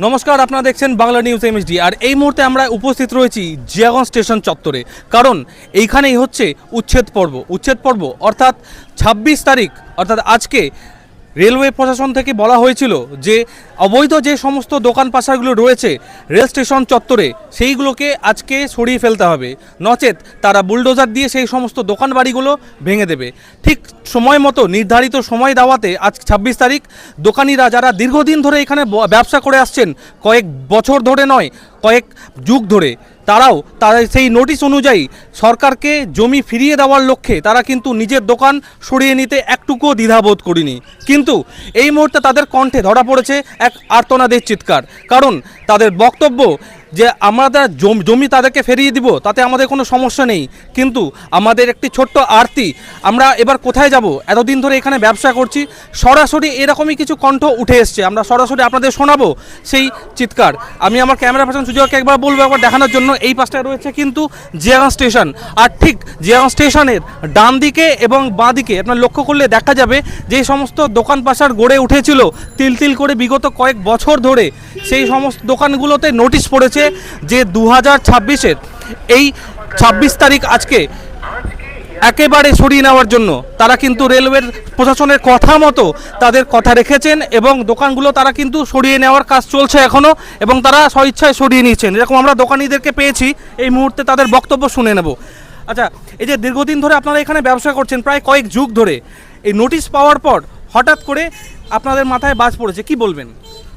নমস্কার, আপনারা দেখছেন বাংলা নিউজ এমএসডি। আর এই মুহূর্তে আমরা উপস্থিত রয়েছি জিয়াগঞ্জ স্টেশন চত্বরে, কারণ এইখানেই হচ্ছে উচ্ছেদ পর্ব অর্থাৎ 26 তারিখ অর্থাৎ আজকে রেলওয়ে প্রশাসন থেকে বলা হয়েছিল যে অবৈধ যে সমস্ত দোকান পাশারগুলো রয়েছে রেল স্টেশন চত্বরে সেইগুলোকে আজকে সরিয়ে ফেলতে হবে, নচেত তারা বুলডোজার দিয়ে সেই সমস্ত দোকান বাড়িগুলো ভেঙে দেবে। ঠিক সময় মতো নির্ধারিত সময় দেওয়াতে আজ 26 তারিখ দোকানিরা যারা দীর্ঘদিন ধরে এখানে ব্যবসা করে আসছেন, কয়েক বছর ধরে নয় কয়েক যুগ ধরে, তারা সেই নোটিশ অনুযায়ী সরকারকে জমি ফিরিয়ে দেওয়ার লক্ষ্যে তারা কিন্তু নিজের দোকান সরিয়ে নিতে একটুকুও দ্বিধাবোধ করেনি। কিন্তু এই মুহূর্তে তাদের কণ্ঠে ধরা পড়েছে এক আর্তনাদের চিৎকার, কারণ তাদের বক্তব্য যে আমরা জমি তাদেরকে ফিরিয়ে দিব, তাতে আমাদের কোনো সমস্যা নেই, কিন্তু আমাদের একটি ছোট্ট আরতি, আমরা এবার কোথায় যাব? এতদিন ধরে এখানে ব্যবসা করছি। সরাসরি এরকমই কিছু কণ্ঠ উঠে এসছে, আমরা সরাসরি আপনাদের শোনাবো সেই চিৎকার। আমি আমার ক্যামেরা পার্সন সুজয়কে একবার বলবো একবার দেখানোর জন্য। এই পাশটায় রয়েছে কিন্তু জিয়াগঞ্জ স্টেশন, আর ঠিক জিয়াগঞ্জ স্টেশনের ডান দিকে এবং বাঁ দিকে আপনার লক্ষ্য করলে দেখা যাবে যে সমস্ত দোকান পাশার গড়ে উঠেছিল তিল তিল করে বিগত কয়েক বছর ধরে, সেই সমস্ত দোকানগুলোতে নোটিশ পড়েছে যে 2026-এর এই 26 তারিখ আজকে একেবারে সরিয়ে নেওয়ার জন্য তারা কিন্তু রেলওয়ের প্রশাসনের কথা মতো তাদের কথা রেখেছেন এবং দোকানগুলো তারা কিন্তু সরিয়ে নেওয়ার কাজ চলছে এখনও, এবং তারা স্বইচ্ছায় সরিয়ে নিয়েছেন। এরকম আমরা দোকানিদেরকে পেয়েছি, এই মুহূর্তে তাদের বক্তব্য শুনে নেব। আচ্ছা, এই যে দীর্ঘদিন ধরে আপনারা এখানে ব্যবসা করছেন প্রায় কয়েক যুগ ধরে, এই নোটিশ পাওয়ার পর হঠাৎ করে আপনাদের মাথায় বাজ পড়েছে, কি বলবেন?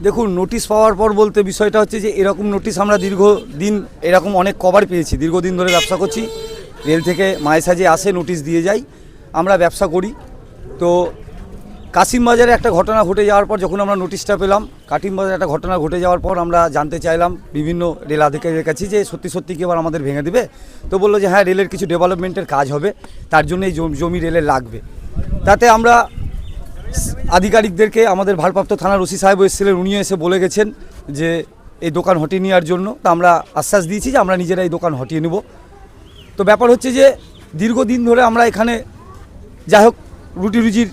দেখুন, নোটিশ পাওয়ার পর বলতে বিষয়টা হচ্ছে যে এরকম নোটিশ আমরা দীর্ঘদিন এরকম অনেক কবার পেয়েছি। দীর্ঘদিন ধরে ব্যবসা করছি, রেল থেকে মাঝে আসে নোটিশ দিয়ে যাই, আমরা ব্যবসা করি। তো কাশিমবাজারে একটা ঘটনা ঘটে যাওয়ার পর যখন আমরা নোটিশটা পেলাম, কাশিমবাজারে একটা ঘটনা ঘটে যাওয়ার পর আমরা জানতে চাইলাম বিভিন্ন রেল আধিকারিকের কাছে যে সত্যি কি এবার আমাদের ভেঙে দেবে। তো বললো যে হ্যাঁ, রেলের কিছু ডেভেলপমেন্টের কাজ হবে, তার জন্য এই জমি রেলের লাগবে। তাতে আমরা আধিকারিকদেরকে, আমাদের ভারপ্রাপ্ত থানার ওসি সাহেব এসেছিলেন, উনিও এসে বলে গেছেন যে এই দোকান হটিয়ে নেওয়ার জন্য। তা আমরা আশ্বাস দিয়েছি যে আমরা নিজেরা এই দোকান হটিয়ে নেব। তো ব্যাপার হচ্ছে যে দীর্ঘদিন ধরে আমরা এখানে যাই হোক রুজির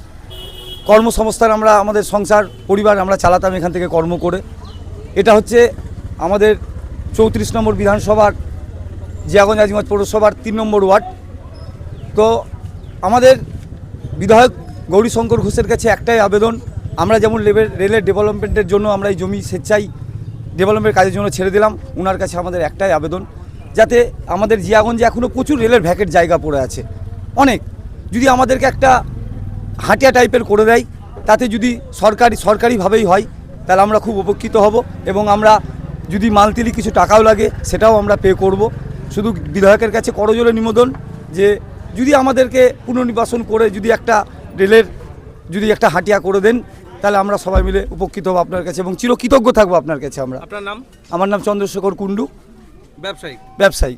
কর্মসংস্থান, আমরা আমাদের সংসার পরিবার আমরা চালাতাম এখান থেকে কর্ম করে। এটা হচ্ছে আমাদের 34 নম্বর বিধানসভার জিয়াগঞ্জ আজিমগঞ্জ পৌরসভার 3 নম্বর ওয়ার্ড। তো আমাদের বিধায়ক গৌরীশঙ্কর ঘোষের কাছে একটাই আবেদন, আমরা যেমন রেলের ডেভেলপমেন্টের জন্য আমরা এই জমি স্বেচ্ছায় ডেভেলপমেন্টের কাজের জন্য ছেড়ে দিলাম, ওনার কাছে আমাদের একটাই আবেদন, যাতে আমাদের জিয়াগঞ্জে এখনও প্রচুর রেলের ভ্যাকেট জায়গা পড়ে আছে অনেক, যদি আমাদেরকে একটা হাটিয়া টাইপের করে দেয়, তাতে যদি সরকারিভাবেই হয় তাহলে আমরা খুব উপকৃত হব, এবং আমরা যদি মালতিলি কিছু টাকাও লাগে সেটাও আমরা পে করব। শুধু বিধায়কের কাছে করজোড়ে নিবেদন যে যদি আমাদেরকে পুনর্নিবাসন করে যদি একটা রেলের যদি একটা হাটিয়া করে দেন, তাহলে আমরা সবাই মিলে উপকৃত হব আপনার কাছে এবং চিরকৃতজ্ঞ থাকবো আপনার কাছে। আপনার নাম? আমার নাম চন্দ্রশেখর কুণ্ডু, ব্যবসায়ী।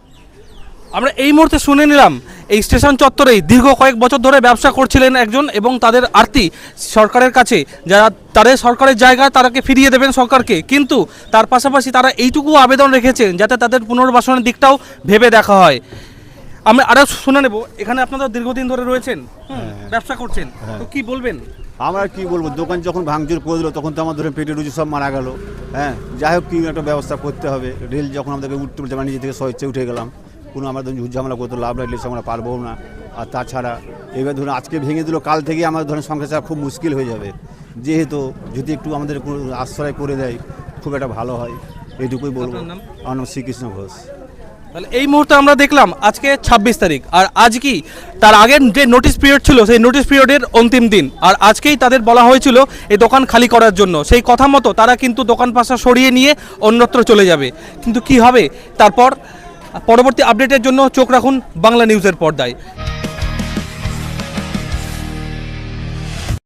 আমরা এই মুহূর্তে শুনে নিলাম এই স্টেশন চত্বরেই দীর্ঘ কয়েক বছর ধরে ব্যবসা করছিলেন একজন, এবং তাদের আরতি সরকারের কাছে, যারা তাদের সরকারের জায়গা তারাকে ফিরিয়ে দেবেন সরকারকে, কিন্তু তার পাশাপাশি তারা এইটুকু আবেদন রেখেছেন যাতে তাদের পুনর্বাসনের দিকটাও ভেবে দেখা হয়। আমি আরও শুনে নেব, এখানে আপনারা দীর্ঘদিন ধরে রয়েছেন, ব্যবসা করছেন, তো কি বলবেন? আমরা কি বলবো, দোকান যখন ভাঙচুর করে দিল তখন তো আমার ধরে পেটে রুজি সব মারা গেল। হ্যাঁ, যাই হোক কি একটা ব্যবস্থা করতে হবে। রেল যখন আমাদেরকে উঠতে বলছে, আমরা নিজে থেকে স্বেচ্ছায় উঠে গেলাম, কোনো আমাদের ঝুটঝামেলা করতে লাভ লাগলে আমরা পারবো না। আর তাছাড়া এবার ধরুন আজকে ভেঙে দিল, কাল থেকে আমাদের ধরুন সংসার চালা খুব মুশকিল হয়ে যাবে, যেহেতু যদি একটু আমাদের আশ্রয় করে দেয় খুব একটা ভালো হয়, এইটুকুই বলবো। আমার নাম শ্রীকৃষ্ণ ঘোষ। তাহলে এই মুহূর্তে আমরা দেখলাম আজকে 26 তারিখ, আর আজ কি তার আগের যে নোটিশ পিরিয়ড ছিল সেই নোটিশ পিরিয়ডের অন্তিম দিন, আর আজকেই তাদের বলা হয়েছিল এই দোকান খালি করার জন্য। সেই কথা মতো তারা কিন্তু দোকান পাশা সরিয়ে নিয়ে অন্যত্র চলে যাবে, কিন্তু কি হবে তারপর? পরবর্তী আপডেটের জন্য চোখ রাখুন বাংলা নিউজের পর্দায়।